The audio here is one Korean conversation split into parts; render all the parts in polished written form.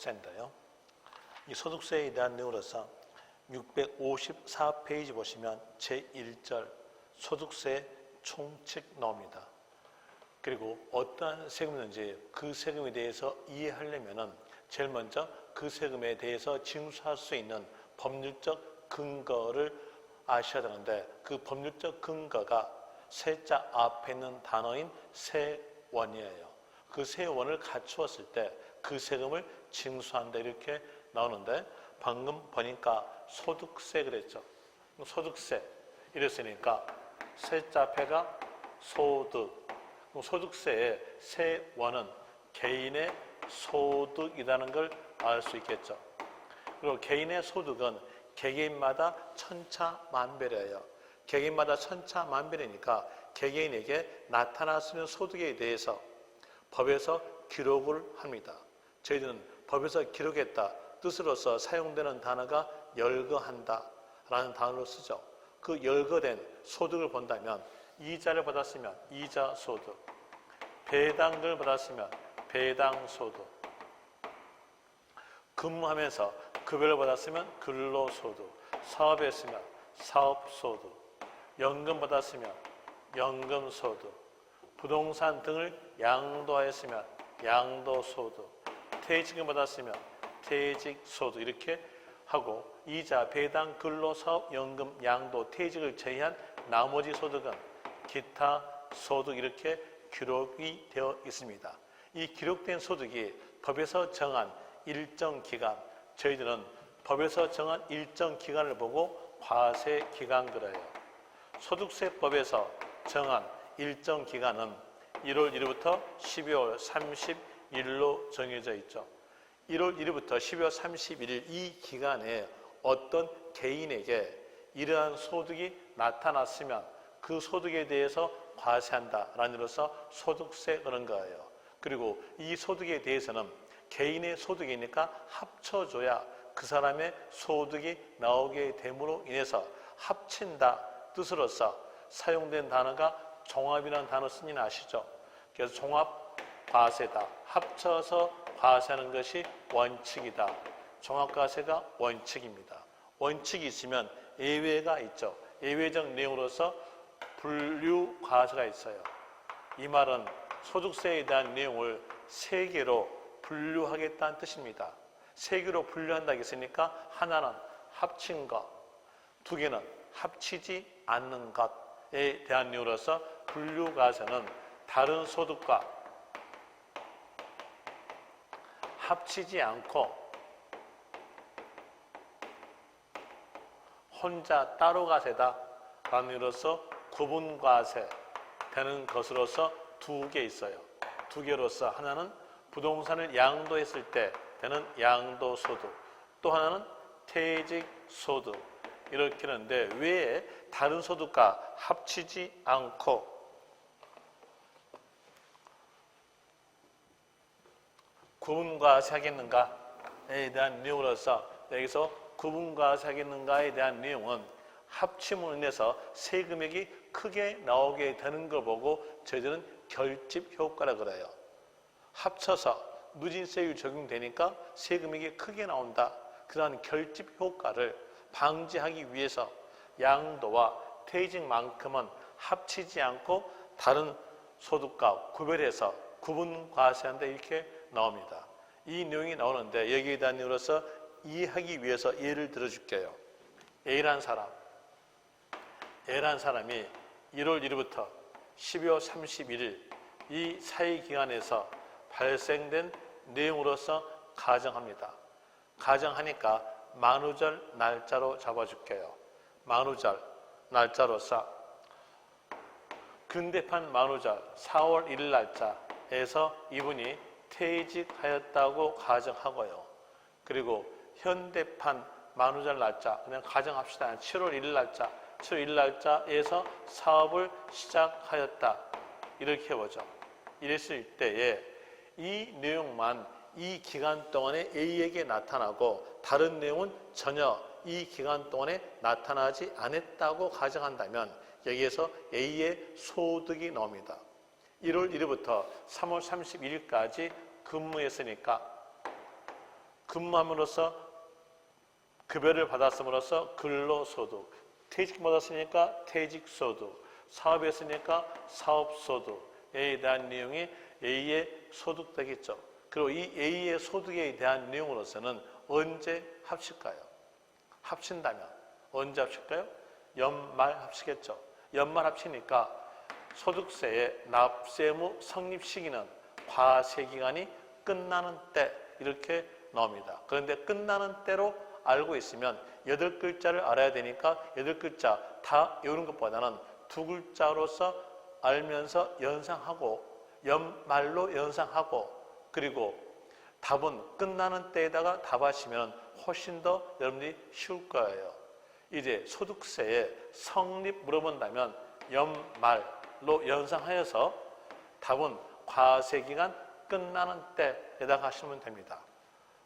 소득세인데요. 이 소득세에 대한 내용으로서 654페이지 보시면 제1절 소득세 총칙 나옵니다. 그리고 어떠한 세금이든지 그 세금에 대해서 이해하려면 제일 먼저 그 세금에 대해서 징수할 수 있는 법률적 근거를 아셔야 되는데, 그 법률적 근거가 세자 앞에 있는 단어인 세원이에요. 그 세원을 갖추었을 때 그 세금을 징수한다 이렇게 나오는데, 방금 보니까 소득세 그랬죠. 소득세 이랬으니까 세자 앞에가 소득, 소득세의 세원은 개인의 소득이라는 걸 알 수 있겠죠. 그리고 개인의 소득은 개개인마다 천차만별이에요. 개개인마다 천차만별이니까 개개인에게 나타날 수 있는 소득에 대해서 법에서 기록을 합니다. 저희들은 법에서 기록했다 뜻으로서 사용되는 단어가 열거한다 라는 단어를 쓰죠. 그 열거된 소득을 본다면 이자를 받았으면 이자 소득, 배당을 받았으면 배당 소득, 근무하면서 급여를 받았으면 근로소득, 사업했으면 사업소득, 연금 받았으면 연금소득, 부동산 등을 양도하였으면 양도소득, 퇴직을 받았으면 퇴직소득 이렇게 하고, 이자, 배당, 근로, 사업, 연금, 양도, 퇴직을 제외한 나머지 소득은 기타 소득 이렇게 기록이 되어 있습니다. 이 기록된 소득이 법에서 정한 일정 기간, 저희들은 법에서 정한 일정 기간을 보고 과세 기간 그래요. 소득세법에서 정한 일정 기간은 1월 1일부터 12월 31일로 정해져 있죠. 1월 1일부터 12월 31일 이 기간에 어떤 개인에게 이러한 소득이 나타났으면 그 소득에 대해서 과세한다라는 이로써 소득세 그런 거예요. 그리고 이 소득에 대해서는 개인의 소득이니까 합쳐줘야 그 사람의 소득이 나오게 됨으로 인해서 합친다 뜻으로서 사용된 단어가 종합이라는 단어 쓴지는 아시죠? 그래서 종합과세다. 합쳐서 과세하는 것이 원칙이다. 종합과세가 원칙입니다. 원칙이 있으면 예외가 있죠. 예외적 내용으로서 분류과세가 있어요. 이 말은 소득세에 대한 내용을 세 개로 분류하겠다는 뜻입니다. 세 개로 분류한다 했으니까 하나는 합친 것, 두 개는 합치지 않는 것에 대한 내용으로서 분류과세는 다른 소득과 합치지 않고 혼자 따로 과세다 라는 의미로서 구분과세 되는 것으로서 두 개 있어요. 두 개로서 하나는 부동산을 양도했을 때 되는 양도소득, 또 하나는 퇴직소득 이렇게 하는데, 왜 다른 소득과 합치지 않고 구분과세 하겠는가에 대한 내용으로서 여기서 구분과세 하겠는가에 대한 내용은 합침으로 인해서 세금액이 크게 나오게 되는 걸 보고 저희들은 결집 효과라고 그래요. 합쳐서 누진세율 적용되니까 세금액이 크게 나온다. 그러한 결집 효과를 방지하기 위해서 양도와 퇴직만큼은 합치지 않고 다른 소득과 구별해서 구분과세한다 이렇게 나옵니다. 이 내용이 나오는데 여기에 대한 내용으로서 이해하기 위해서 예를 들어줄게요. A라는 사람이 1월 1일부터 12월 31일 이 사이 기간에서 발생된 내용으로서 가정합니다. 가정하니까 만우절 날짜로 잡아줄게요. 만우절 날짜로서 근대판 만우절 4월 1일 날짜에서 이분이 퇴직하였다고 가정하고요. 그리고 현대판 만우절 날짜 그냥 가정합시다. 7월 1일 날짜 7월 1일 날짜에서 사업을 시작하였다 이렇게 해보죠. 이랬을 때에 이 내용만 이 기간 동안에 A에게 나타나고 다른 내용은 전혀 이 기간 동안에 나타나지 않았다고 가정한다면 여기에서 A의 소득이 나옵니다. 1월 1일부터 3월 31일까지 근무했으니까 근무함으로써 급여를 받았음으로써 근로소득, 퇴직 받았으니까 퇴직소득, 사업했으니까 사업소득에 대한 내용이 A의 소득 되겠죠. 그리고 이 A의 소득에 대한 내용으로서는 언제 합칠까요? 합친다면 언제 합칠까요? 연말 합치겠죠. 연말 합치니까 소득세의 납세의무 성립 시기는 과세기간이 끝나는 때 이렇게 나옵니다. 그런데 끝나는 때로 알고 있으면 8글자를 알아야 되니까 8글자 다 외우는 것보다는 2글자로서 알면서 연상하고 연말로 연상하고 그리고 답은 끝나는 때에다가 답하시면 훨씬 더 여러분들이 쉬울 거예요. 이제 소득세의 성립 물어본다면 연말로 연상하여서 답은 과세기간 끝나는 때에다가 하시면 됩니다.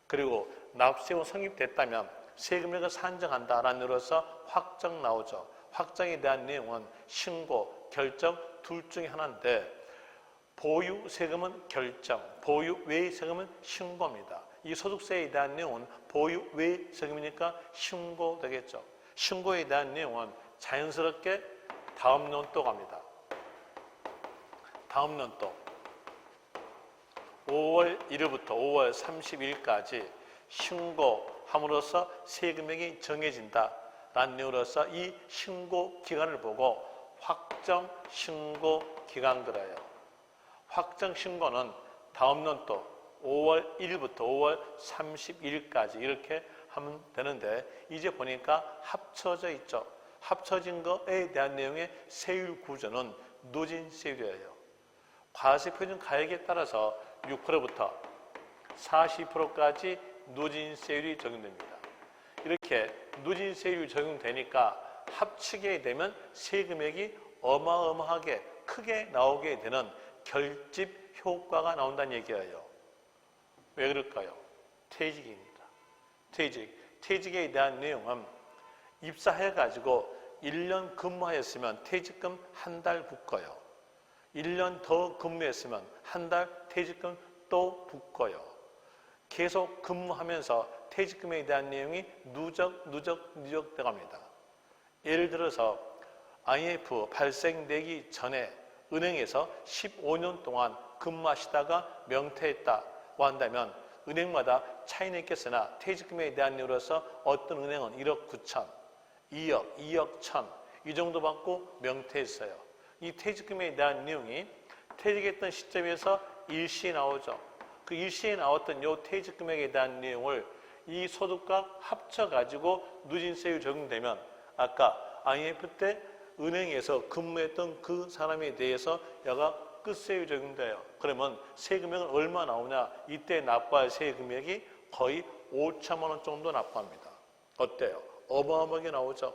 그리고 납세후 성립됐다면 세금액을 산정한다라는 의미로서 확정 나오죠. 확정에 대한 내용은 신고, 결정 둘 중에 하나인데 보유 세금은 결정, 보유 외 세금은 신고입니다. 이 소득세에 대한 내용은 보유 외 세금이니까 신고 되겠죠. 신고에 대한 내용은 자연스럽게 다음 년도 갑니다. 다음 년도 5월 1일부터 5월 30일까지 신고함으로써 세금액이 정해진다라는 내용으로서 이 신고 기간을 보고 확정 신고 기간 그래요. 확정 신고는 다음 년도 5월 1일부터 5월 30일까지 이렇게 하면 되는데 이제 보니까 합쳐져 있죠. 합쳐진 것에 대한 내용의 세율 구조는 누진세율이에요. 과세표준 가액에 따라서 6%부터 40%까지 누진세율이 적용됩니다. 이렇게 누진세율이 적용되니까 합치게 되면 세금액이 어마어마하게 크게 나오게 되는 결집 효과가 나온다는 얘기예요. 왜 그럴까요? 퇴직입니다. 퇴직에 대한 내용은 입사해가지고 1년 근무하였으면 퇴직금 한 달 붙고요. 1년 더 근무했으면 한 달 퇴직금 또 붙고요. 계속 근무하면서 퇴직금에 대한 내용이 누적 돼갑니다. 예를 들어서 IMF 발생되기 전에 은행에서 15년 동안 근무하시다가 명퇴했다고 한다면 은행마다 차이는 있겠으나 퇴직금에 대한 이유로서 어떤 은행은 1억 9천, 2억, 2억 1천 이 정도 받고 명퇴했어요. 이 퇴직금에 대한 내용이 퇴직했던 시점에서 일시에 나오죠. 그 일시에 나왔던 이 퇴직금액에 대한 내용을 이 소득과 합쳐가지고 누진세율 적용되면 아까 IMF 때 은행에서 근무했던 그 사람에 대해서 여가 끝세율 적용돼요. 그러면 세금액은 얼마 나오냐? 이때 납부할 세금액이 거의 5천만 원 정도 납부합니다. 어때요? 어마어마하게 나오죠.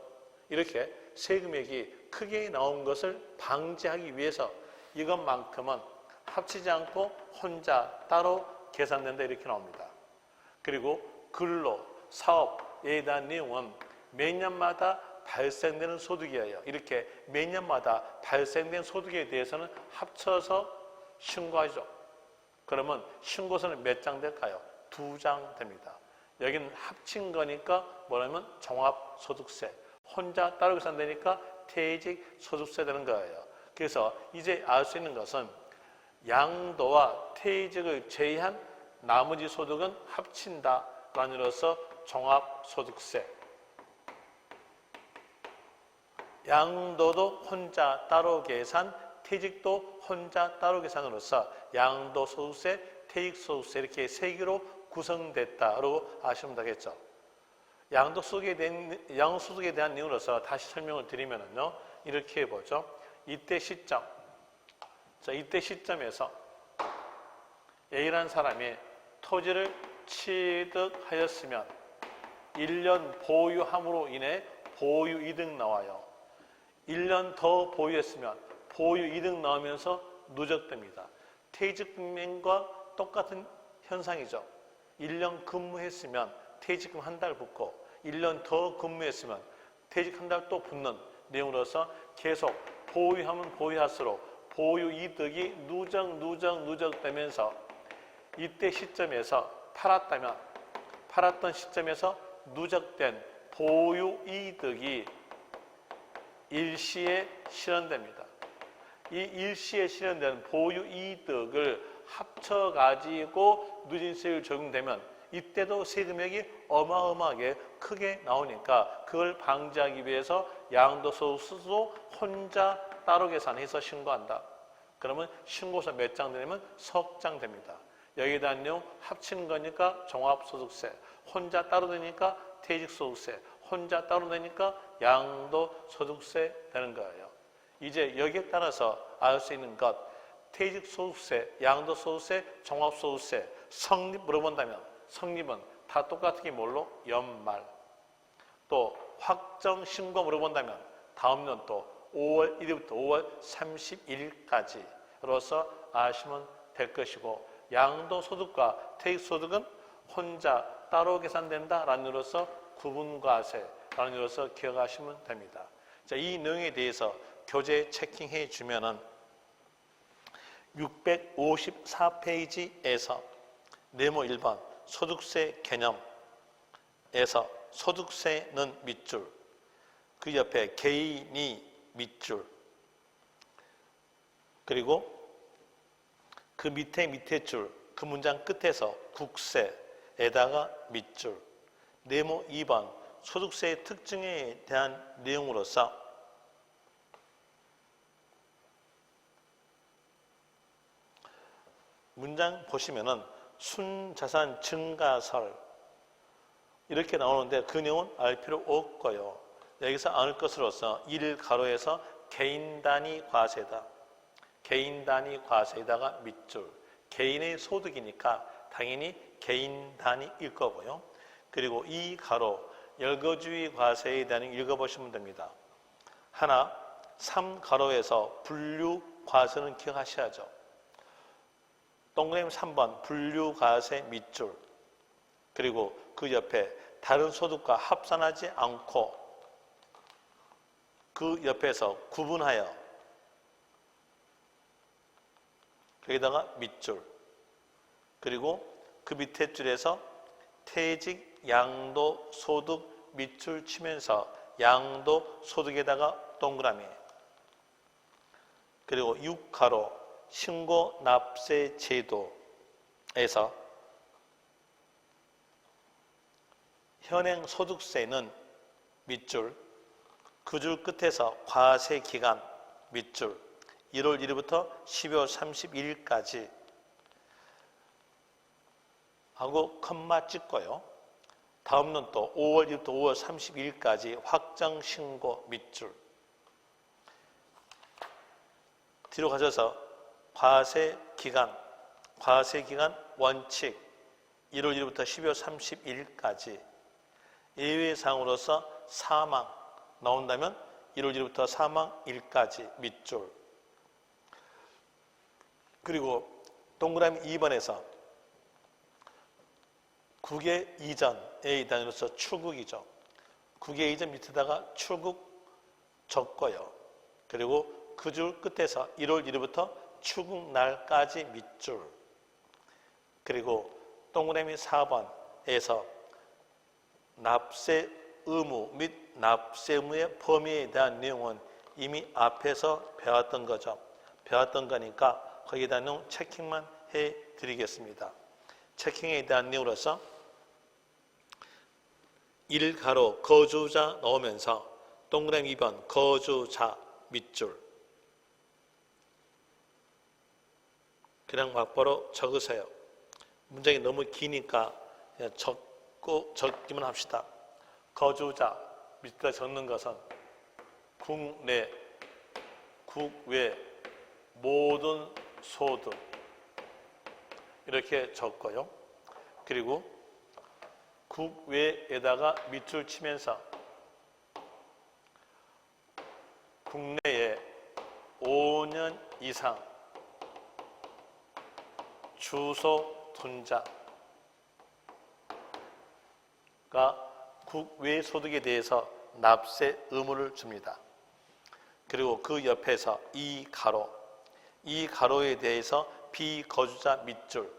이렇게 세금액이 크게 나온 것을 방지하기 위해서 이것만큼은 합치지 않고 혼자 따로 계산된다 이렇게 나옵니다. 그리고 근로, 사업에 대한 내용은 매년마다 발생되는 소득이에요. 이렇게 매년마다 발생된 소득에 대해서는 합쳐서 신고하죠. 그러면 신고서는 몇 장 될까요? 2장 됩니다. 여기는 합친 거니까 뭐냐면 종합소득세. 혼자 따로 계산되니까 퇴직소득세 되는 거예요. 그래서 이제 알 수 있는 것은 양도와 퇴직을 제외한 나머지 소득은 합친다라는 의미로서 종합소득세. 양도도 혼자 따로 계산, 퇴직도 혼자 따로 계산으로서 양도소득세, 퇴직소득세 이렇게 세 개로 구성됐다고 아시면 되겠죠. 양도소득에 대한 내용으로서 다시 설명을 드리면요, 이렇게 해보죠. 이때 시점, 이때 시점에서 A라는 사람이 토지를 취득하였으면 1년 보유함으로 인해 보유이득 나와요. 1년 더 보유했으면 보유이득 나오면서 누적됩니다. 퇴직금과 똑같은 현상이죠. 1년 근무했으면 퇴직금 한 달 붙고 1년 더 근무했으면 퇴직 한 달 또 붙는 내용으로서 계속 보유하면 보유할수록 보유이득이 누적되면서 이때 시점에서 팔았던 시점에서 누적된 보유이득이 일시에 실현됩니다. 이 일시에 실현된 보유이득을 합쳐가지고 누진세율 적용되면 이때도 세금액이 어마어마하게 크게 나오니까 그걸 방지하기 위해서 양도소득세도 혼자 따로 계산해서 신고한다. 그러면 신고서 몇 장 되냐면 석 장 됩니다. 여기에 대한 내용 합치는 거니까 종합소득세, 혼자 따로 되니까 퇴직소득세, 혼자 따로 되니까 양도소득세 되는 거예요. 이제 여기에 따라서 알 수 있는 것, 퇴직소득세, 양도소득세, 종합소득세, 성립 물어본다면 성립은 다 똑같은 게 뭘로? 연말. 또 확정 신고 물어본다면 다음 연도 5월 1일부터 5월 31일까지로서 아시면 될 것이고, 양도소득과 퇴직소득은 혼자 따로 계산된다라는 이유로서 구분과세라는 이유로서 기억하시면 됩니다. 자, 이 내용에 대해서 교재 체킹해 주면은 654페이지에서 네모 1번 소득세 개념에서 소득세는 밑줄, 그 옆에 개인이 밑줄, 그리고 그 밑에 줄, 그 문장 끝에서 국세에다가 밑줄, 네모 2번 소득세의 특징에 대한 내용으로서 문장 보시면은 순자산 증가설 이렇게 나오는데 그 내용은 알 필요 없고요. 여기서 알 것으로서 1가로에서 개인 단위 과세다. 개인 단위 과세에다가 밑줄. 개인의 소득이니까 당연히 개인 단위일 거고요. 그리고 2가로 열거주의 과세에 대한 읽어보시면 됩니다. 하나, 3가로에서 분류 과세는 기억하셔야죠. 동그라미 3번 분류과세 밑줄, 그리고 그 옆에 다른 소득과 합산하지 않고 그 옆에서 구분하여 거기다가 밑줄, 그리고 그 밑에 줄에서 퇴직 양도소득 밑줄 치면서 양도소득에다가 동그라미, 그리고 6가로 신고 납세 제도에서 현행 소득세는 밑줄, 그 줄 끝에서 과세 기간 밑줄, 1월 1일부터 12월 31일까지 하고 컴마 찍고요. 다음은 또 5월 1일부터 5월 31일까지 확정 신고 밑줄. 뒤로 가셔서 과세 기간 원칙 1월 1일부터 12월 31일까지, 예외사항으로서 사망 나온다면 1월 1일부터 사망일까지 밑줄, 그리고 동그라미 2번에서 국외 이전의 단위로서 출국이죠. 국외 이전 밑에다가 출국 적고요. 그리고 그 줄 끝에서 1월 1일부터 출국날까지 밑줄, 그리고 동그라미 4번에서 납세 의무 및 납세 의무의 범위에 대한 내용은 이미 앞에서 배웠던 거죠. 배웠던 거니까 거기에 대한 내용 체킹만 해드리겠습니다. 체킹에 대한 내용으로서 1가로 거주자 넣으면서 동그라미 2번 거주자 밑줄, 그냥 막바로 적으세요. 문장이 너무 기니까 그냥 적기만 합시다. 거주자 밑에 적는 것은 국내, 국외 모든 소득 이렇게 적고요. 그리고 국외에다가 밑줄 치면서 국내에 5년 이상 주소 둔자가 국외 소득에 대해서 납세 의무를 줍니다. 그리고 그 옆에서 이 가로에 대해서 비거주자 밑줄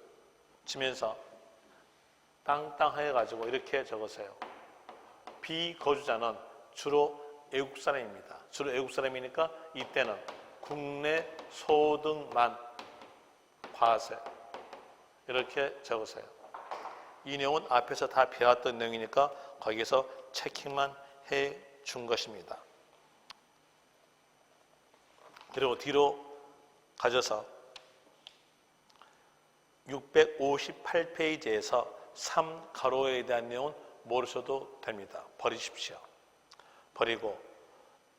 치면서 땅땅해 가지고 이렇게 적으세요. 비거주자는 주로 외국 사람입니다. 주로 외국 사람이니까 이때는 국내 소득만 과세 이렇게 적으세요. 이 내용은 앞에서 다 배웠던 내용이니까 거기서 체킹만 해 준 것입니다. 그리고 뒤로 가져서 658페이지에서 3가로에 대한 내용은 모르셔도 됩니다. 버리십시오. 버리고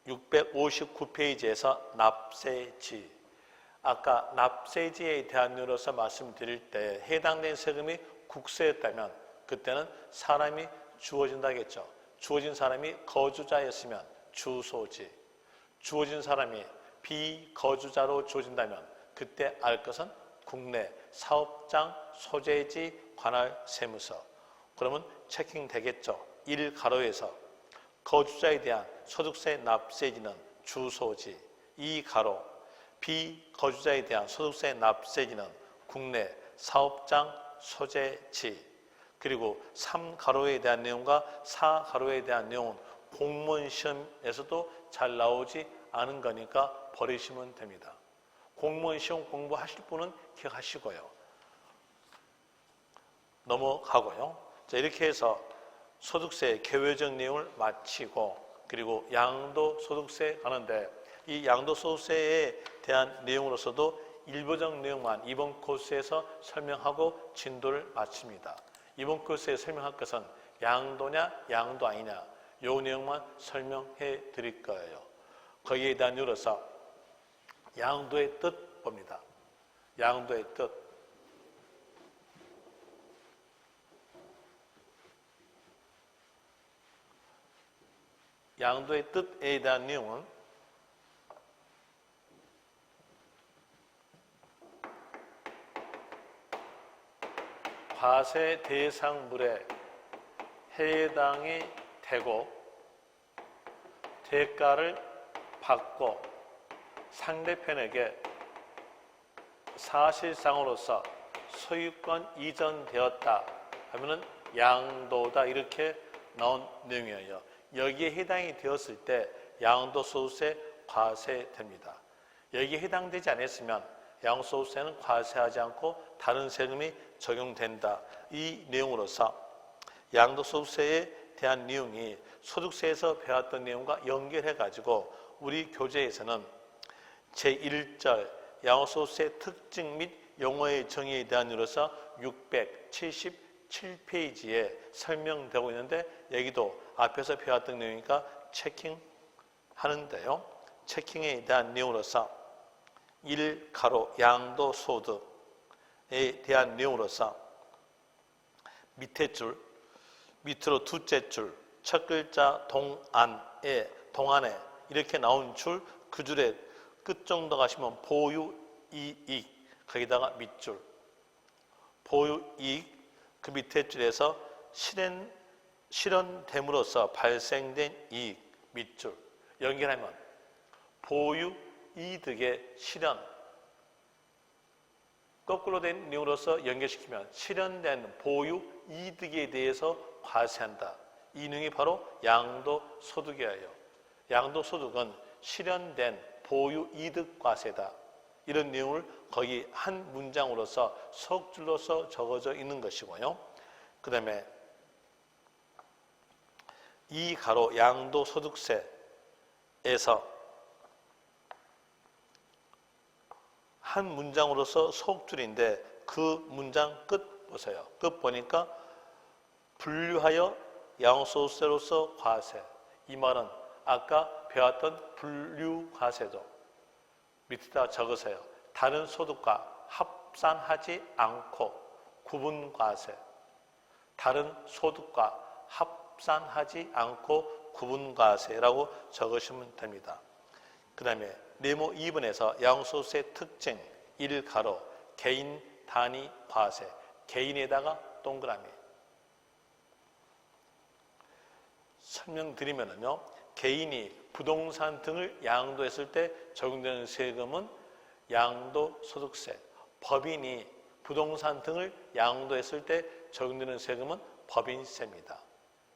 659페이지에서 납세지, 아까 납세지에 대한 내용으로서 말씀드릴 때 해당된 세금이 국세였다면 그때는 사람이 주어진다겠죠. 주어진 사람이 거주자였으면 주소지, 주어진 사람이 비거주자로 주어진다면 그때 알 것은 국내 사업장 소재지 관할 세무서. 그러면 체킹 되겠죠. 1가로에서 거주자에 대한 소득세 납세지는 주소지, 2가로 비거주자에 대한 소득세 납세지는 국내 사업장 소재지. 그리고 3가로에 대한 내용과 4가로에 대한 내용은 공무원 시험에서도 잘 나오지 않은 거니까 버리시면 됩니다. 공무원 시험 공부하실 분은 기억하시고요. 넘어가고요. 자, 이렇게 해서 소득세 개별적 내용을 마치고 그리고 양도소득세 가는데 이 양도소득세에 대한 내용으로서도 일부적 내용만 이번 코스에서 설명하고 진도를 마칩니다. 이번 코스에 설명할 것은 양도냐 양도 아니냐 이 내용만 설명해 드릴 거예요. 거기에 대한 이유로서 양도의 뜻 봅니다. 양도의 뜻. 양도의 뜻에 대한 내용은 과세 대상물에 해당이 되고 대가를 받고 상대편에게 사실상으로서 소유권 이전되었다 하면은 양도다 이렇게 나온 내용이에요. 여기에 해당이 되었을 때 양도소득세 과세됩니다. 여기에 해당되지 않았으면 양도소득세는 과세하지 않고 다른 세금이 적용된다. 이 내용으로서 양도소득세에 대한 내용이 소득세에서 배웠던 내용과 연결해가지고 우리 교재에서는 제1절 양도소득세 특징 및 용어의 정의에 대한 이유로서 677페이지에 설명되고 있는데 여기도 앞에서 배웠던 내용이니까 체킹하는데요. 체킹에 대한 내용으로서 1가로 양도소득에 대한 내용으로서 밑에 줄, 밑으로 둘째 줄, 첫 글자 동안에 이렇게 나온 줄, 그 줄의 끝 정도 가시면 보유이익, 거기다가 밑줄, 보유이익, 그 밑에 줄에서 실현됨으로써 발생된 이익, 밑줄, 연결하면 보유이득의 실현, 거꾸로 된 내용으로서 연결시키면 실현된 보유이득에 대해서 과세한다. 이 내용이 바로 양도소득이에요. 양도소득은 실현된 보유이득 과세다. 이런 내용을 거기 한 문장으로서 석줄로서 적어져 있는 것이고요. 그 다음에 2가로 양도소득세에서 한 문장으로서 속줄인데 그 문장 끝 보세요. 끝 보니까 분류하여 양도소득세로서 과세. 이 말은 아까 배웠던 분류과세도 밑에다 적으세요. 다른 소득과 합산하지 않고 구분과세. 다른 소득과 합산하지 않고 구분과세라고 적으시면 됩니다. 그 다음에 네모 2번에서 양도소득세 특징 1가로 개인 단위 과세. 개인에다가 동그라미. 설명드리면요. 개인이 부동산 등을 양도했을 때 적용되는 세금은 양도소득세. 법인이 부동산 등을 양도했을 때 적용되는 세금은 법인세입니다.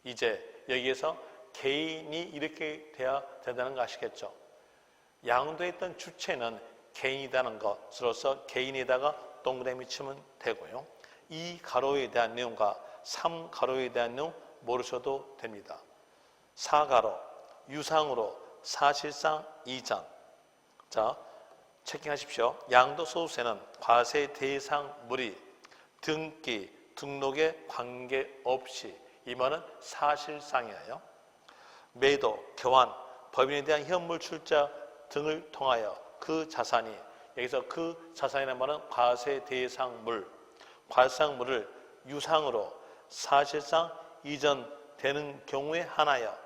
이제 여기에서 개인이 이렇게 돼야 된다는 거 아시겠죠? 양도했던 주체는 개인이라는 것으로서 개인에다가 동그라미 치면 되고요. 2가로에 대한 내용과 3가로에 대한 내용 모르셔도 됩니다. 4가로 유상으로 사실상 이전. 자, 체킹하십시오. 양도소득세는 과세 대상물이 등기, 등록에 관계없이, 이 말은 사실상이에요. 매도, 교환, 법인에 대한 현물 출자 등을 통하여 그 자산이, 여기서 그 자산이라는 말은 과세 대상물, 과세상물을 유상으로 사실상 이전되는 경우에 한하여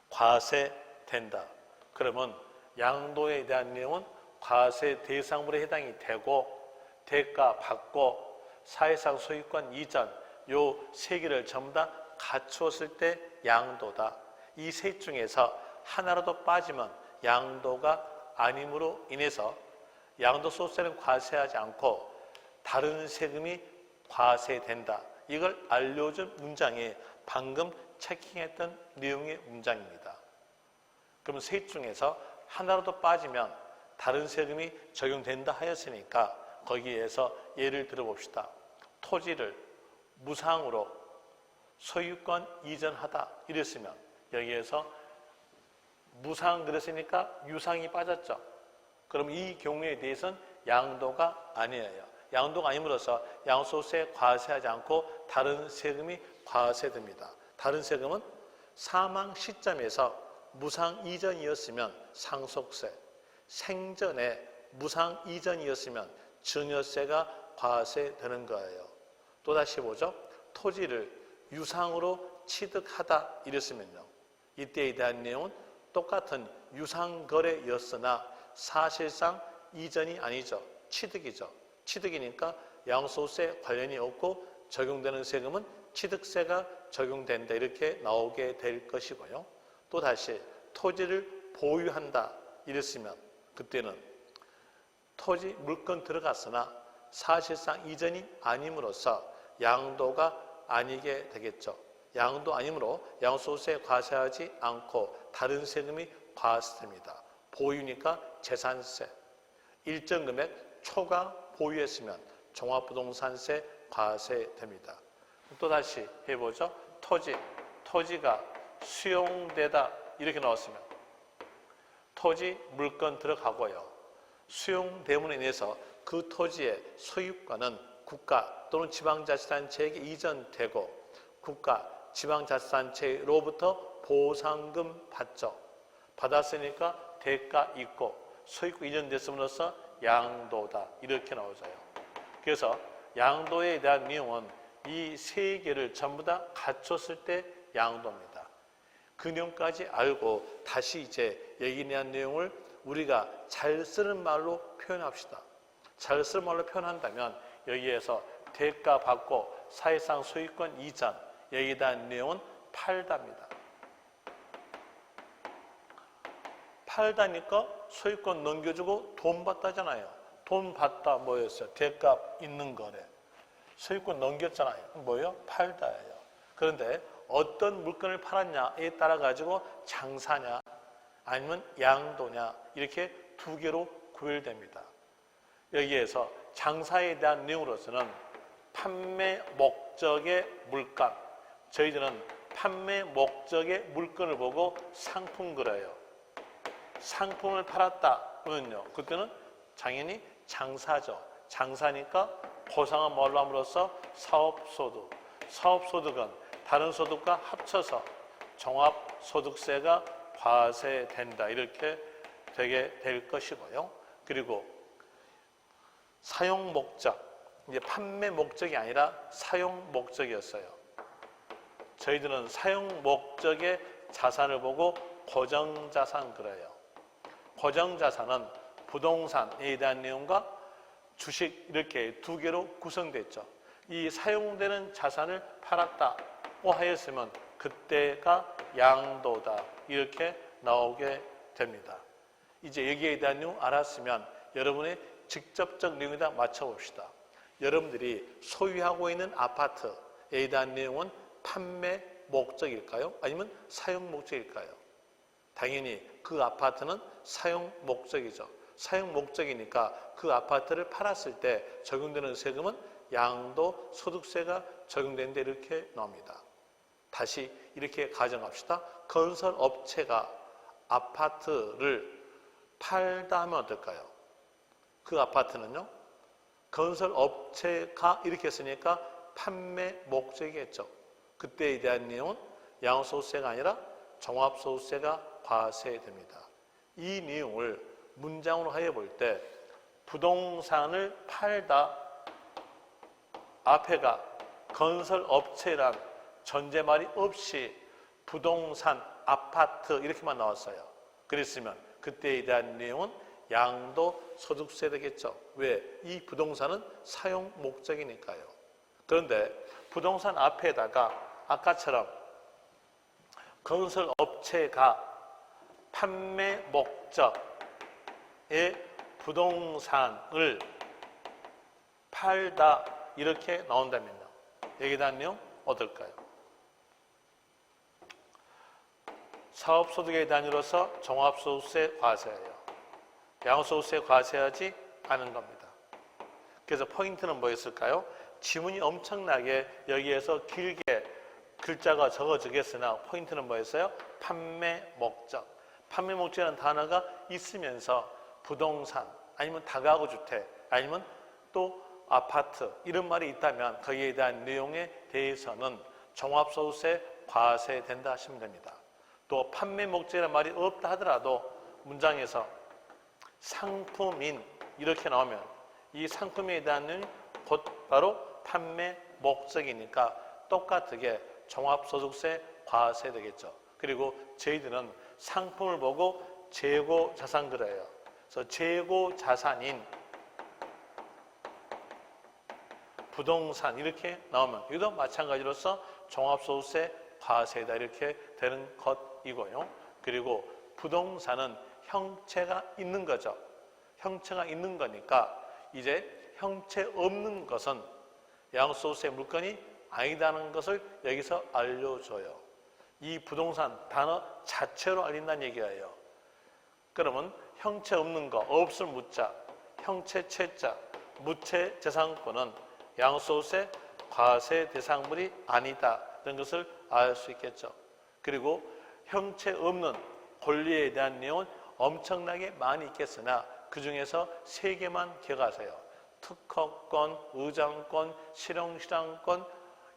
과세된다. 그러면 양도에 대한 내용은 과세 대상물에 해당이 되고, 대가 받고 사회상 소유권 이전, 요 세 개를 전부 다 갖추었을 때 양도다. 이 셋 중에서 하나라도 빠지면 양도가 아님으로 인해서 양도소득세는 과세하지 않고 다른 세금이 과세된다. 이걸 알려준 문장이 방금 체킹했던 내용의 문장입니다. 그럼 셋 중에서 하나라도 빠지면 다른 세금이 적용된다 하였으니까 거기에서 예를 들어봅시다. 토지를 무상으로 소유권 이전하다 이랬으면 여기에서 무상 그랬으니까 유상이 빠졌죠. 그럼 이 경우에 대해서는 양도가 아니에요. 양도가 아님으로써 양도소득세 과세하지 않고 다른 세금이 과세됩니다. 다른 세금은 사망 시점에서 무상 이전이었으면 상속세, 생전에 무상 이전이었으면 증여세가 과세되는 거예요. 또다시 보죠. 토지를 유상으로 취득하다 이랬으면요. 이때에 대한 내용은 똑같은 유상거래였으나 사실상 이전이 아니죠. 취득이죠. 취득이니까 양도소득세 관련이 없고 적용되는 세금은 취득세가 적용된다 이렇게 나오게 될 것이고요. 또다시 토지를 보유한다 이랬으면 그때는 토지 물건 들어갔으나 사실상 이전이 아님으로써 양도가 아니게 되겠죠. 양도 아니므로 양도소득세 과세하지 않고 다른 세금이 과세됩니다. 보유니까 재산세, 일정 금액 초과 보유했으면 종합부동산세 과세됩니다. 또다시 해보죠. 토지가 수용되다 이렇게 나왔으면 토지 물건 들어가고요. 수용됨으로 인해서 그 토지의 소유권은 국가 또는 지방자치단체에게 이전되고 국가, 지방자치단체로부터 보상금 받죠. 받았으니까 대가 있고 소유권 이전됐음으로써 양도다 이렇게 나오져요. 그래서 양도에 대한 내용은 이 세 개를 전부 다 갖췄을 때 양도입니다. 그 내용까지 알고 다시 이제 여기에 대한 내용을 우리가 잘 쓰는 말로 표현합시다. 잘 쓰는 말로 표현한다면 여기에서 대가 받고 사회상 소유권 이전, 여기에 대한 내용은 팔다입니다. 팔다니까 소유권 넘겨주고 돈 받다잖아요. 돈 받다 뭐였어요? 대가 있는 거래. 소유권 넘겼잖아요. 뭐예요? 팔다예요. 그런데 어떤 물건을 팔았냐에 따라 가지고 장사냐 아니면 양도냐 이렇게 두 개로 구별됩니다. 여기에서 장사에 대한 내용으로서는 판매 목적의 물건, 저희들은 판매 목적의 물건을 보고 상품 그려요. 상품을 팔았다 그러면요, 그때는 당연히 장사죠. 장사니까 보상은 뭘로 함으로써 사업소득, 사업소득은 다른 소득과 합쳐서 종합소득세가 과세된다 이렇게 되게 될 것이고요. 그리고 사용 목적, 이제 판매 목적이 아니라 사용 목적이었어요. 저희들은 사용 목적의 자산을 보고 고정자산 그래요. 고정자산은 부동산에 대한 내용과 주식 이렇게 두 개로 구성됐죠. 이 사용되는 자산을 팔았다고 하였으면 그때가 양도다 이렇게 나오게 됩니다. 이제 여기에 대한 내용 알았으면 여러분의 직접적 내용에다 맞춰봅시다. 여러분들이 소유하고 있는 아파트에 대한 내용은 판매 목적일까요? 아니면 사용 목적일까요? 당연히 그 아파트는 사용 목적이죠. 사용 목적이니까 그 아파트를 팔았을 때 적용되는 세금은 양도소득세가 적용되는데 이렇게 나옵니다. 다시 이렇게 가정합시다. 건설업체가 아파트를 팔다 하면 어떨까요? 그 아파트는요, 건설업체가 이렇게 했으니까 판매 목적이겠죠. 그때에 대한 내용은 양도소득세가 아니라 종합소득세가 과세됩니다. 이 내용을 문장으로 하여 볼 때 부동산을 팔다 앞에가 건설업체란 전제말이 없이 부동산, 아파트 이렇게만 나왔어요. 그랬으면 그때에 대한 내용은 양도소득세 되겠죠. 왜? 이 부동산은 사용 목적이니까요. 그런데 부동산 앞에다가 아까처럼 건설업체가 판매 목적의 부동산을 팔다 이렇게 나온다면요. 여기에 대한 내용 어떨까요? 사업소득의 단위로서 종합소득세 과세예요. 양도소득세 과세하지 않은 겁니다. 그래서 포인트는 뭐였을까요? 지문이 엄청나게 여기에서 길게 글자가 적어지겠으나 포인트는 뭐였어요? 판매 목적. 판매 목적이라는 단어가 있으면서 부동산 아니면 다가구 주택 아니면 또 아파트 이런 말이 있다면 거기에 대한 내용에 대해서는 종합소득세 과세된다 하시면 됩니다. 또 판매 목적이라는 말이 없다 하더라도 문장에서 상품인 이렇게 나오면 이 상품에 대한 내용이 곧 바로 판매 목적이니까 똑같게 종합소득세 과세되겠죠. 그리고 저희들은 상품을 보고 재고자산 그래요. 그래서 재고자산인 부동산 이렇게 나오면 이것도 마찬가지로서 종합소득세 과세다 이렇게 되는 것이고요. 그리고 부동산은 형체가 있는 거죠. 형체가 있는 거니까 이제 형체 없는 것은 양도소득세 물건이 아니다는 것을 여기서 알려줘요. 이 부동산 단어 자체로 알린다는 얘기예요. 그러면 형체 없는 거, 없을 무자, 형체 채자, 무채 재산권은 양도소득세 과세 대상물이 아니다. 이런 것을 알 수 있겠죠. 그리고 형체 없는 권리에 대한 내용은 엄청나게 많이 있겠으나 그 중에서 3개만 기억하세요. 특허권, 의장권, 실용실황권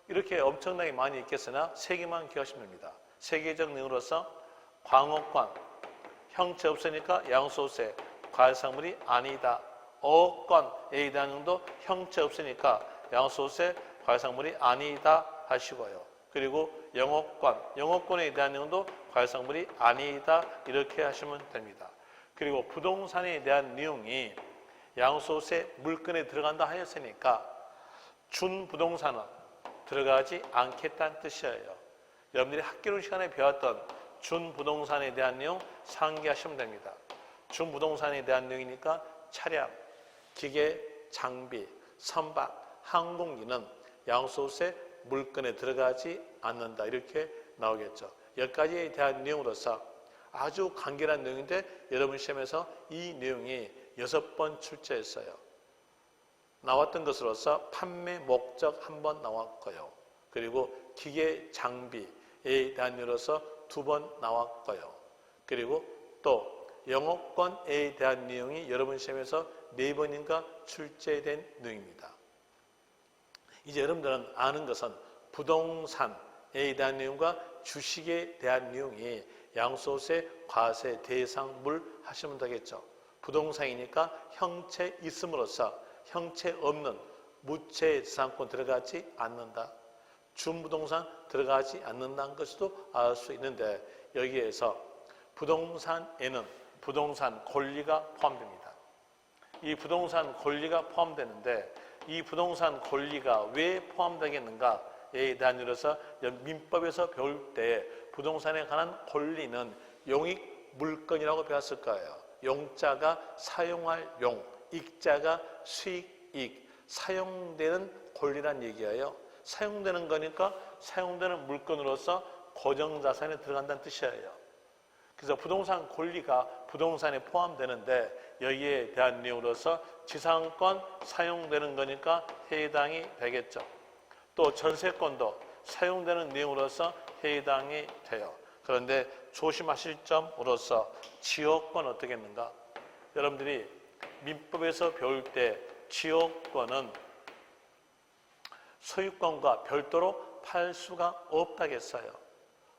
이렇게 엄청나게 많이 있겠으나 3개만 기억하시면 됩니다. 세계적 내용으로서 광업권, 형체 없으니까 양도소득세 과세상물이 아니다. 어권에 대한 내용도 형체 없으니까 양도소득세 과세상물이 아니다 하시고요. 그리고 영업권에 대한 내용도 과세상물이 아니다 이렇게 하시면 됩니다. 그리고 부동산에 대한 내용이 양도소득세 물건에 들어간다 하였으니까 준부동산은 들어가지 않겠다는 뜻이에요. 여러분들이 학교로 시간에 배웠던 준부동산에 대한 내용 상기하시면 됩니다. 준부동산에 대한 내용이니까 차량, 기계, 장비, 선박, 항공기는 양도소득세 물건에 들어가지 않는다 이렇게 나오겠죠. 여기까지에 대한 내용으로서 아주 간결한 내용인데 여러분 시험에서 이 내용이 6번 출제했어요. 나왔던 것으로서 판매 목적 한번 나왔고요. 그리고 기계 장비에 대한 내용으로서 2번 나왔고요. 그리고 또 영업권에 대한 내용이 여러분 시험에서 4번인가 출제된 내용입니다. 이제 여러분들은 아는 것은 부동산에 대한 내용과 주식에 대한 내용이 양도소득세 과세 대상물 하시면 되겠죠. 부동산이니까 형체 있음으로써 형체 없는 무채 재산권 들어가지 않는다. 준부동산 들어가지 않는다는 것도 알 수 있는데 여기에서 부동산에는 부동산 권리가 포함됩니다. 이 부동산 권리가 포함되는데 이 부동산 권리가 왜 포함되겠는가에 대한 이유로서 민법에서 배울 때 부동산에 관한 권리는 용익 물건이라고 배웠을 거예요. 용자가 사용할 용, 익자가 수익, 이익. 사용되는 권리란 얘기예요. 사용되는 거니까 사용되는 물건으로서 고정자산에 들어간다는 뜻이에요. 그래서 부동산 권리가 부동산에 포함되는데 여기에 대한 내용으로서 지상권 사용되는 거니까 해당이 되겠죠. 또 전세권도 사용되는 내용으로서 해당이 돼요. 그런데 조심하실 점으로서 지역권 어떻게 했는가? 여러분들이 민법에서 배울 때 지역권은 소유권과 별도로 팔 수가 없다고 했어요.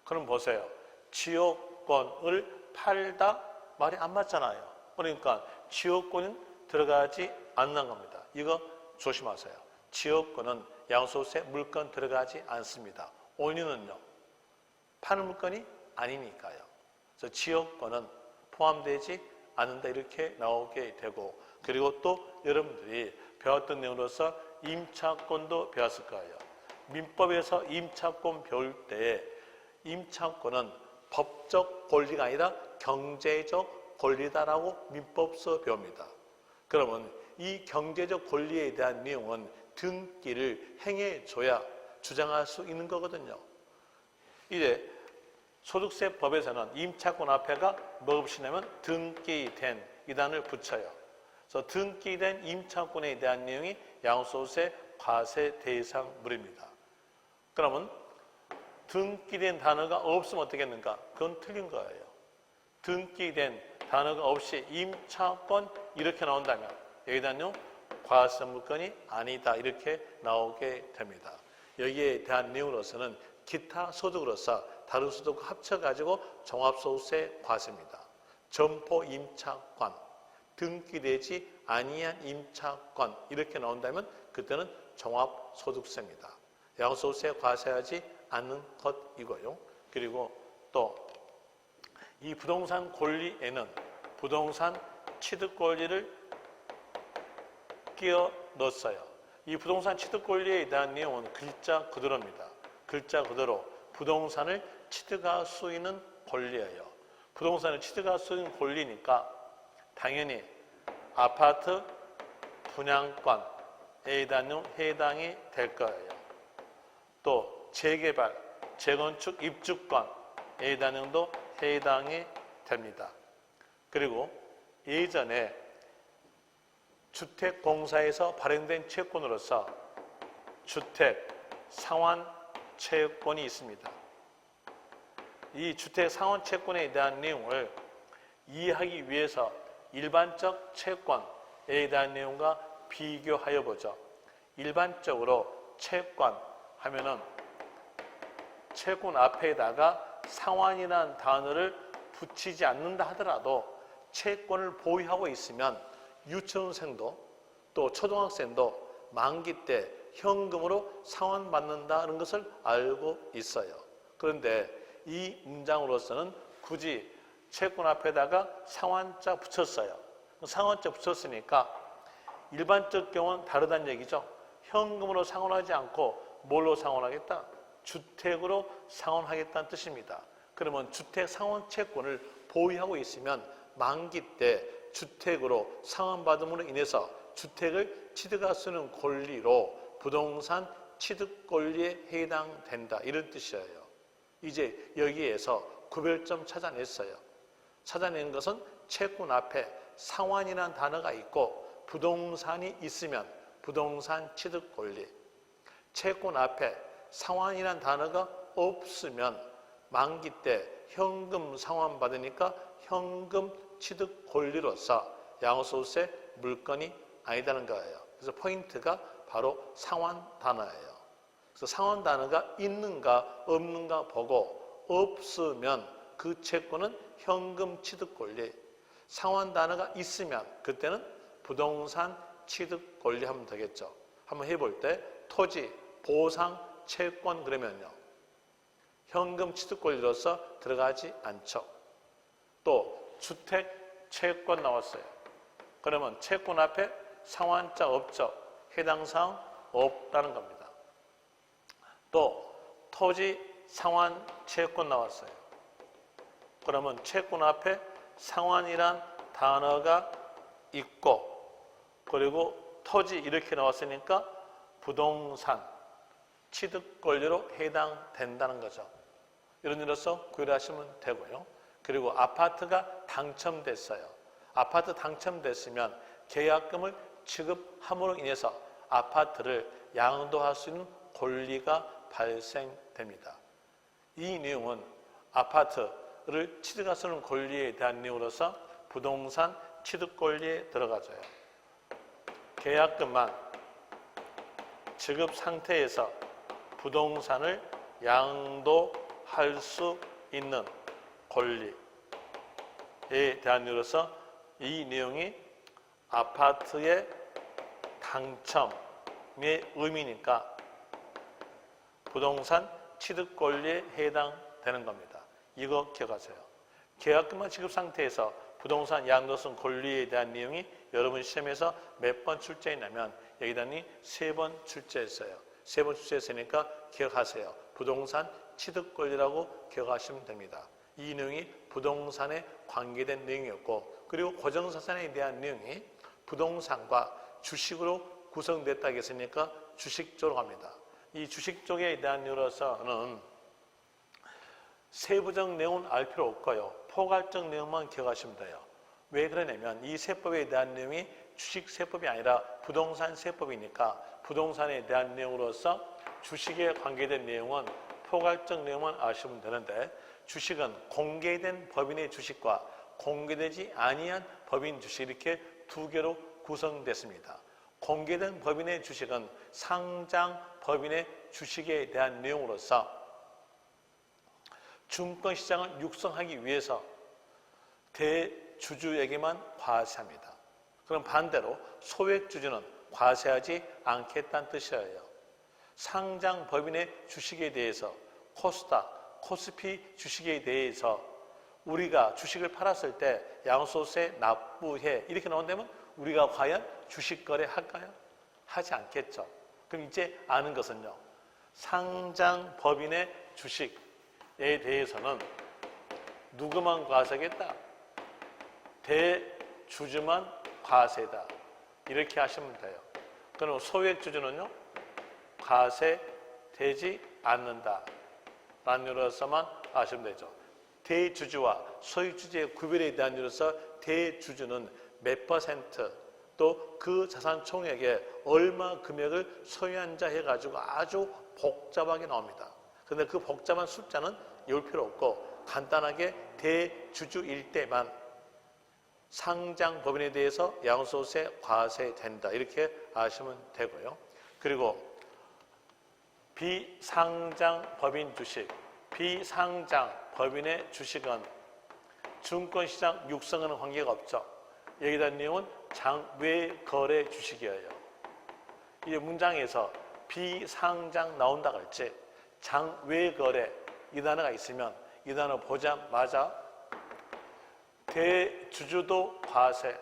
그럼 보세요. 지역권을 팔다 말이 안 맞잖아요. 그러니까 지역권은 들어가지 않는 겁니다. 이거 조심하세요. 지역권은 양도소득세 물건 들어가지 않습니다. 원인은요. 파는 물건이 아니니까요. 그래서 지역권은 포함되지 않는다 이렇게 나오게 되고, 그리고 또 여러분들이 배웠던 내용으로서 임차권도 배웠을 거예요. 민법에서 임차권 배울 때 임차권은 법적 권리가 아니라 경제적 권리다라고 민법서 배웁니다. 그러면 이 경제적 권리에 대한 내용은 등기를 행해줘야 주장할 수 있는 거거든요. 이제 소득세법에서는 임차권 앞에가 뭐 붙이냐면 등기된 이 단을 붙여요. 그래서 등기된 임차권에 대한 내용이 양도소득세 과세 대상물입니다. 그러면 등기된 단어가 없으면 어떻게 했는가? 그건 틀린 거예요. 등기된 단어가 없이 임차권 이렇게 나온다면 여기다 내용 과세 물건이 아니다 이렇게 나오게 됩니다. 여기에 대한 내용으로서는 기타 소득으로서 다른 소득과 합쳐가지고 종합소득세 과세입니다. 점포 임차권, 등기되지 아니한 임차권 이렇게 나온다면 그때는 종합소득세입니다. 양도소득세 과세하지 않는 것이고요. 그리고 또 이 부동산 권리에는 부동산 취득 권리를 끼워 넣었어요. 이 부동산 취득 권리에 대한 내용은 글자 그대로입니다. 글자 그대로 부동산을 취득할 수 있는 권리예요. 부동산을 취득할 수 있는 권리니까 당연히 아파트 분양권에 대한 해당이 될 거예요. 또 재개발, 재건축 입주권에 대한 내용도 해당이 됩니다. 그리고 예전에 주택공사에서 발행된 채권으로서 주택 상환 채권이 있습니다. 이 주택 상환 채권에 대한 내용을 이해하기 위해서 일반적 채권에 대한 내용과 비교하여 보죠. 일반적으로 채권 하면은 채권 앞에다가 상환이라는 단어를 붙이지 않는다 하더라도 채권을 보유하고 있으면 유치원생도 또 초등학생도 만기 때 현금으로 상환받는다는 것을 알고 있어요. 그런데 이 문장으로서는 굳이 채권 앞에다가 상환자 붙였어요. 상환자 붙였으니까 일반적 경우는 다르다는 얘기죠. 현금으로 상환하지 않고 뭘로 상환하겠다? 주택으로 상환하겠다는 뜻입니다. 그러면 주택 상환 채권을 보유하고 있으면 만기 때 주택으로 상환받음으로 인해서 주택을 취득할 수 있는 권리로 부동산 취득 권리에 해당된다 이런 뜻이에요. 이제 여기에서 구별점 찾아냈어요. 찾아낸 것은 채권 앞에 상환이라는 단어가 있고 부동산이 있으면 부동산 취득 권리, 채권 앞에 상환이라는 단어가 없으면 만기 때 현금 상환 받으니까 현금 취득 권리로서 양도소득세 물건이 아니다는 거예요. 그래서 포인트가 바로 상환 단어예요. 그래서 상환 단어가 있는가 없는가 보고 없으면 그 채권은 현금 취득 권리, 상환 단어가 있으면 그때는 부동산 취득 권리 하면 되겠죠. 한번 해볼 때 토지, 보상, 채권 그러면요. 현금 취득 권리로서 들어가지 않죠. 또 주택 채권 나왔어요. 그러면 채권 앞에 상환자 없죠. 해당 사항 없다는 겁니다. 또 토지 상환 채권 나왔어요. 그러면 채권 앞에 상환이란 단어가 있고 그리고 토지 이렇게 나왔으니까 부동산 취득 권리로 해당된다는 거죠. 이런 일로서 고려하시면 되고요. 그리고 아파트가 당첨됐어요. 아파트 당첨됐으면 계약금을 지급함으로 인해서 아파트를 양도할 수 있는 권리가 발생됩니다. 이 내용은 아파트를 취득할 수 있는 권리에 대한 내용으로서 부동산 취득 권리에 들어가져요. 계약금만 지급 상태에서 부동산을 양도할 수 있는 권리에 대한 내용으로서 이 내용이 아파트의 당첨의 의미니까 부동산 취득 권리에 해당되는 겁니다. 이거 기억하세요. 계약금만 지급 상태에서 부동산 양도성 권리에 대한 내용이 여러분 시험에서 몇 번 출제했냐면 여기다 3번 출제했어요. 3번 출제했으니까 기억하세요. 부동산 취득 권리라고 기억하시면 됩니다. 이 내용이 부동산에 관계된 내용이었고, 그리고 고정자산에 대한 내용이 부동산과 주식으로 구성됐다고 했으니까 주식 쪽으로 갑니다. 이 주식 쪽에 대한 내용으로서는 세부적 내용은 알 필요 없고요. 포괄적 내용만 기억하시면 돼요. 왜 그러냐면 이 세법에 대한 내용이 주식 세법이 아니라 부동산 세법이니까 부동산에 대한 내용으로서 주식에 관계된 내용은 포괄적 내용만 아시면 되는데, 주식은 공개된 법인의 주식과 공개되지 아니한 법인 주식 이렇게 두 개로 구성됐습니다. 공개된 법인의 주식은 상장 법인의 주식에 대한 내용으로서 증권시장을 육성하기 위해서 대주주에게만 과세합니다. 그럼 반대로 소액주주는 과세하지 않겠다는 뜻이에요. 상장 법인의 주식에 대해서 코스닥, 코스피 주식에 대해서 우리가 주식을 팔았을 때 양도소득세 납부해 이렇게 나온다면 우리가 과연 주식 거래 할까요? 하지 않겠죠. 그럼 이제 아는 것은요. 상장 법인의 주식에 대해서는 누구만 과세하겠다? 대주주만 과세다. 이렇게 하시면 돼요. 그럼 소액주주는요? 과세되지 않는다. 라는 이유로서만 아시면 되죠. 대주주와 소액주주의 구별에 대한 이유로서 대주주는 몇 퍼센트 또 그 자산 총액에 얼마 금액을 소유한 자 해가지고 아주 복잡하게 나옵니다. 그런데 그 복잡한 숫자는 외울 필요 없고 간단하게 대주주일 때만 상장 법인에 대해서 양도소득세 과세된다. 이렇게 아시면 되고요. 그리고 비상장 법인 주식, 비상장 법인의 주식은 증권시장 육성하는 관계가 없죠. 여기다 내용은 장외거래 주식이에요. 이 문장에서 비상장 나온다고 할지 장외거래 이 단어가 있으면 이 단어 보자마자 대주주도 과세,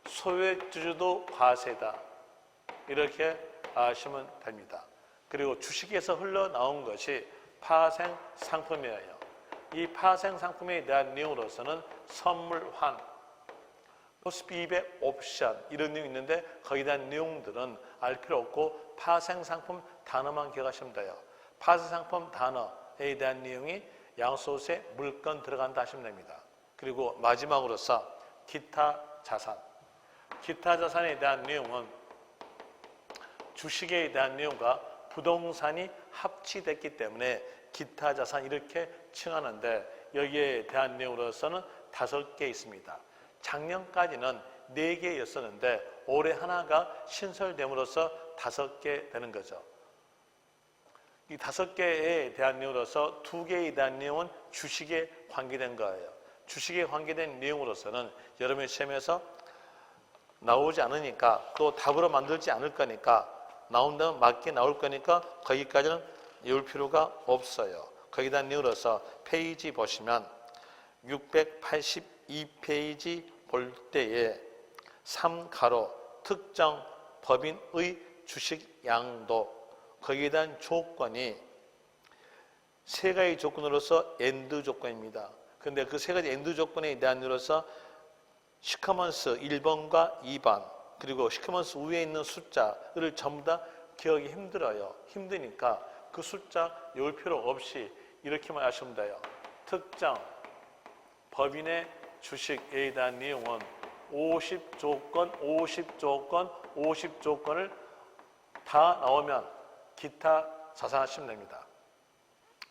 소액주주도 과세다. 이렇게 아시면 됩니다. 그리고 주식에서 흘러나온 것이 파생상품이에요. 이 파생상품에 대한 내용으로서는 선물환, 코스피 200 옵션 이런 내용이 있는데 거기에 대한 내용들은 알 필요 없고 파생상품 단어만 기억하시면 돼요. 파생상품 단어에 대한 내용이 양도소득세 물건 들어간다 하시면 됩니다. 그리고 마지막으로서 기타 자산. 기타 자산에 대한 내용은 주식에 대한 내용과 부동산이 합치됐기 때문에 기타 자산 이렇게 칭하는데 여기에 대한 내용으로서는 5개 있습니다. 작년까지는 4개였었는데 올해 하나가 신설됨으로써 5개 되는 거죠. 이 5개에 대한 내용으로서 2개에 대한 내용은 주식에 관계된 거예요. 주식에 관계된 내용으로서는 여러분의 시험에서 나오지 않으니까 또 답으로 만들지 않을 거니까 나온다면 맞게 나올 거니까 거기까지는 외울 필요가 없어요. 거기에 대한 내용으로서 페이지 보시면 682페이지 볼 때에 3가로 특정 법인의 주식 양도 거기에 대한 조건이 3가지 조건으로서 엔드 조건입니다. 그런데 그 3가지 엔드 조건에 대한 이유로서 시커먼스 1번과 2번 그리고 시커먼스 위에 있는 숫자를 전부 다 기억하기 힘들어요. 힘드니까 그 숫자 외울 필요 없이 이렇게만 하시면 돼요. 특정 법인의 주식에 대한 내용은 50조건, 50조건, 50조건을 다 나오면 기타 자산 하시면 됩니다.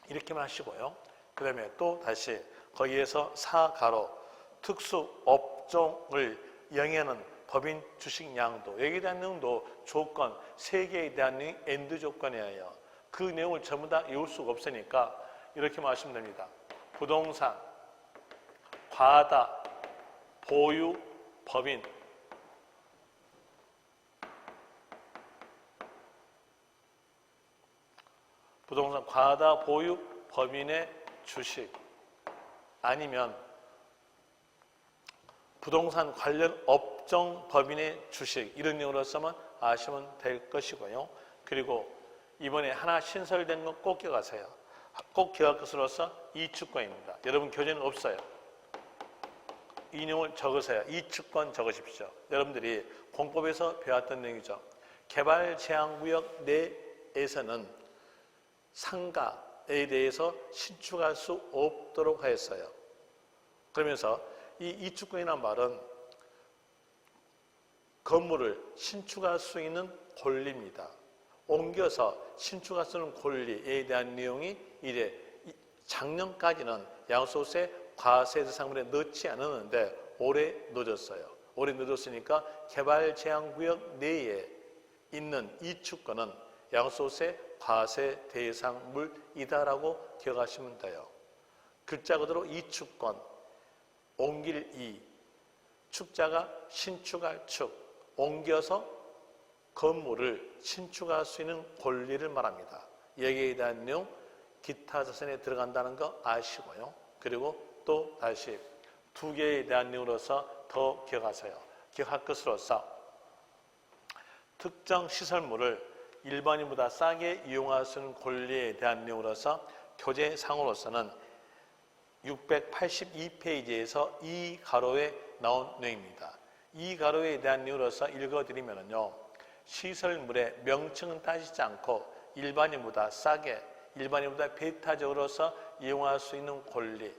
이렇게만 하시고요. 그 다음에 또 다시 거기에서 사가로 특수 업종을 영위하는 법인 주식 양도, 여기에 대한 내용도 조건 3개에 대한 내용이 엔드 조건이에요. 그 내용을 전부 다 외울 수가 없으니까 이렇게만 하시면 됩니다. 부동산, 과다, 보유, 법인. 부동산, 과다, 보유, 법인의 주식. 아니면 부동산 관련 업종 법인의 주식, 이런 내용으로 써면 아시면 될 것이고요. 그리고 이번에 하나 신설된 건 꼭 기억하세요. 꼭 기억할 것으로서 이축권입니다. 여러분 교재는 없어요. 이 내용을 적으세요. 이축권 적으십시오. 여러분들이 공법에서 배웠던 내용이죠. 개발제한구역 내에서는 상가에 대해서 신축할 수 없도록 하였어요. 그러면서 이 이축권이라는 말은 건물을 신축할 수 있는 권리입니다. 옮겨서 신축할 수 있는 권리에 대한 내용이 이래 작년까지는 양도소득세 과세 대상물에 넣지 않았는데 올해 넣어졌어요. 올해 넣어졌으니까 개발제한구역 내에 있는 이축권은 양도소득세 과세 대상물이다라고 기억하시면 돼요. 글자 그대로 이축권, 옮길 이, 축자가 신축할 축, 옮겨서 건물을 신축할 수 있는 권리를 말합니다. 여기에 대한 내용 기타 자산에 들어간다는 거 아시고요. 그리고 또 다시 2개에 대한 내용으로서 더 기억하세요. 기억할 것으로서 특정 시설물을 일반인보다 싸게 이용할 수 있는 권리에 대한 내용으로서 교재상으로서는 682페이지에서 이 가로에 나온 내용입니다. 이 가로에 대한 내용으로서 읽어드리면요. 시설물의 명칭은 따지지 않고 일반인보다 싸게, 일반인보다 배타적으로서 이용할 수 있는 권리.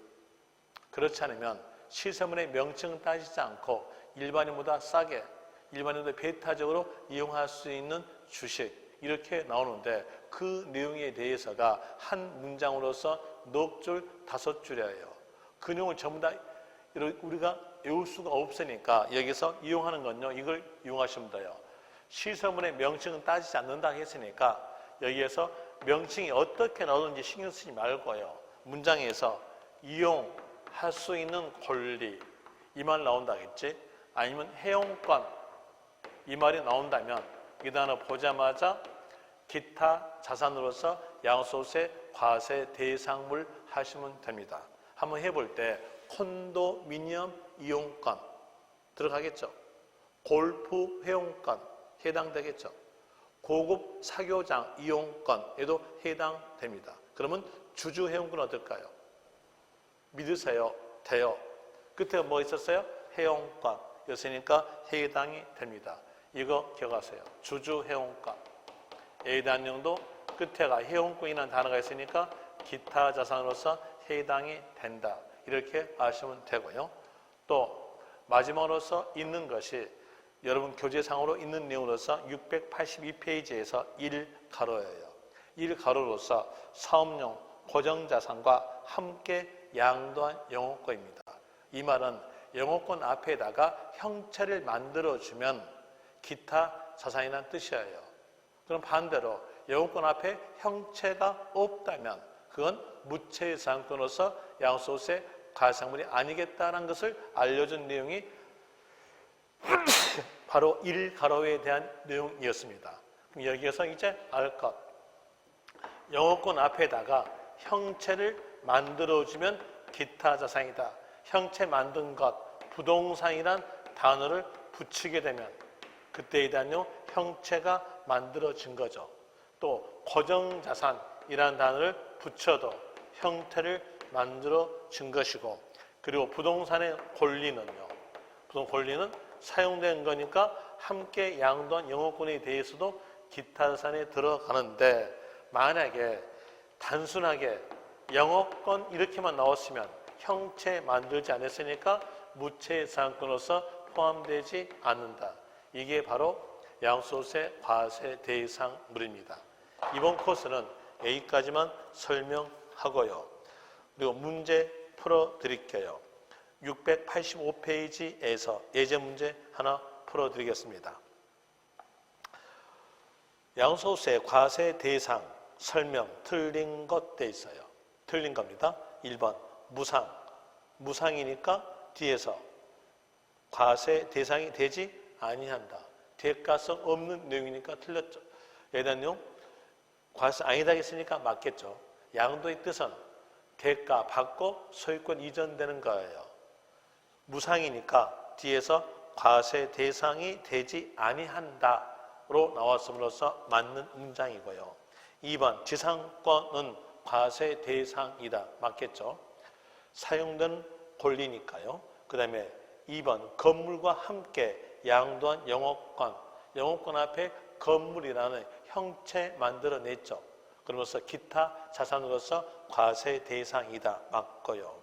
그렇지 않으면 시설물의 명칭은 따지지 않고 일반인보다 싸게, 일반인보다 배타적으로 이용할 수 있는 주식. 이렇게 나오는데 그 내용에 대해서가 한 문장으로서 넉 줄, 5줄이에요. 그 내용을 전부 다 우리가 외울 수가 없으니까 여기서 이용하는 건요. 이걸 이용하시면 돼요. 시설물의 명칭은 따지지 않는다 했으니까 여기에서 명칭이 어떻게 나오는지 신경 쓰지 말고요. 문장에서 이용할 수 있는 권리 이 말 나온다겠지? 아니면 해용권 이 말이 나온다면 이 단어 보자마자 기타 자산으로서 양도소득세 과세 대상물 하시면 됩니다. 한번 해볼 때 콘도미니엄 이용권 들어가겠죠? 골프 회용권 해당되겠죠? 고급 사교장 이용권에도 해당됩니다. 그러면 주주 회용권 어떨까요? 믿으세요? 돼요? 끝에 뭐 있었어요? 회용권 였으니까 해당이 됩니다. 이거 기억하세요. 주주 회용권 에 대한 내용도 끝에가 회용권이라는 단어가 있으니까 기타 자산으로서 해당이 된다. 이렇게 아시면 되고요. 또 마지막으로서 있는 것이 여러분 교재상으로 있는 내용으로서 682페이지에서 1가로예요. 1가로로서 사업용 고정자산과 함께 양도한 영업권입니다. 이 말은 영업권 앞에다가 형체를 만들어주면 기타 자산이라는 뜻이에요. 그럼 반대로 영업권 앞에 형체가 없다면 그건 무채자산권으로서 양도소득세 과세상물이 아니겠다는 것을 알려준 내용이 바로 1가로에 대한 내용이었습니다. 그럼 여기에서 이제 알 것. 영업권 앞에다가 형체를 만들어주면 기타 자산이다. 형체 만든 것, 부동산이란 단어를 붙이게 되면 그때에 대한 형체가 만들어진 거죠. 또 고정자산이라는 단어를 붙여도 형태를 만들어진 것이고 그리고 부동산의 권리는요. 부동산 권리는 사용된 거니까 함께 양도한 영업권에 대해서도 기타 자산에 들어가는데, 만약에 단순하게 영업권 이렇게만 나왔으면 형체 만들지 않았으니까 무채자산권으로서 포함되지 않는다. 이게 바로 양도소득세 과세 대상물입니다. 이번 코스는 여기까지만 설명하고요. 그리고 문제 풀어드릴게요. 685페이지에서 예제 문제 하나 풀어드리겠습니다. 양도소득세 과세 대상 설명 틀린 것 돼 있어요. 틀린 겁니다. 1번 무상. 무상이니까 뒤에서 과세 대상이 되지 아니한다. 대가성 없는 내용이니까 틀렸죠. 예단 내용 과세 아니다 했으니까 맞겠죠. 양도의 뜻은 대가 받고 소유권 이전되는 거예요. 무상이니까 뒤에서 과세 대상이 되지 아니한다로 나왔음으로써 맞는 문장이고요. 2번 지상권은 과세 대상이다. 맞겠죠. 사용되는 권리니까요. 그 다음에 2번 건물과 함께 양도한 영업권. 영업권 앞에 건물이라는 형체 만들어냈죠. 그러면서 기타 자산으로서 과세 대상이다. 맞고요.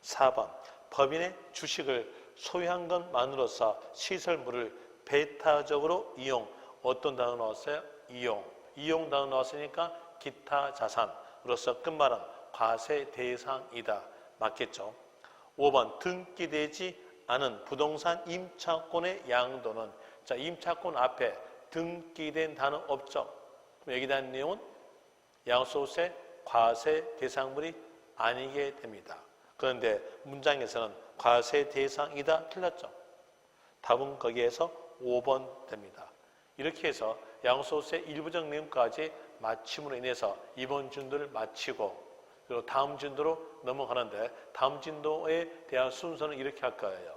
4번 법인의 주식을 소유한 것만으로서 시설물을 배타적으로 이용. 어떤 단어 나왔어요? 이용. 이용 단어 나왔으니까 기타 자산으로서 끝말은 과세 대상이다. 맞겠죠. 5번 등기되지 않은 부동산 임차권의 양도는, 자, 임차권 앞에 등기된 단어 없죠. 그럼 여기 대한 내용은 양도소득세 과세 대상물이 아니게 됩니다. 그런데 문장에서는 과세 대상이다 틀렸죠. 답은 거기에서 5번 됩니다. 이렇게 해서 양도소득세 일부적 내용까지 마침으로 인해서 이번 진도를 마치고 그리고 다음 진도로 넘어가는데, 다음 진도에 대한 순서는 이렇게 할 거예요.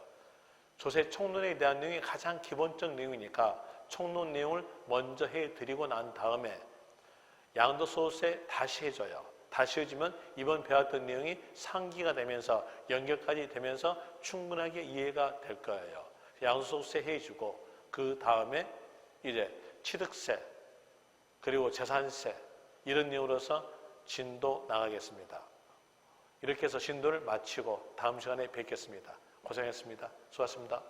조세 총론에 대한 내용이 가장 기본적 내용이니까 총론 내용을 먼저 해드리고 난 다음에 양도소득세 다시 해줘요. 다시 해주면 이번 배웠던 내용이 상기가 되면서 연결까지 되면서 충분하게 이해가 될 거예요. 양도소득세 해주고 그 다음에 이제 취득세 그리고 재산세 이런 내용으로서 진도 나가겠습니다. 이렇게 해서 진도를 마치고 다음 시간에 뵙겠습니다. 고생했습니다. 수고하셨습니다.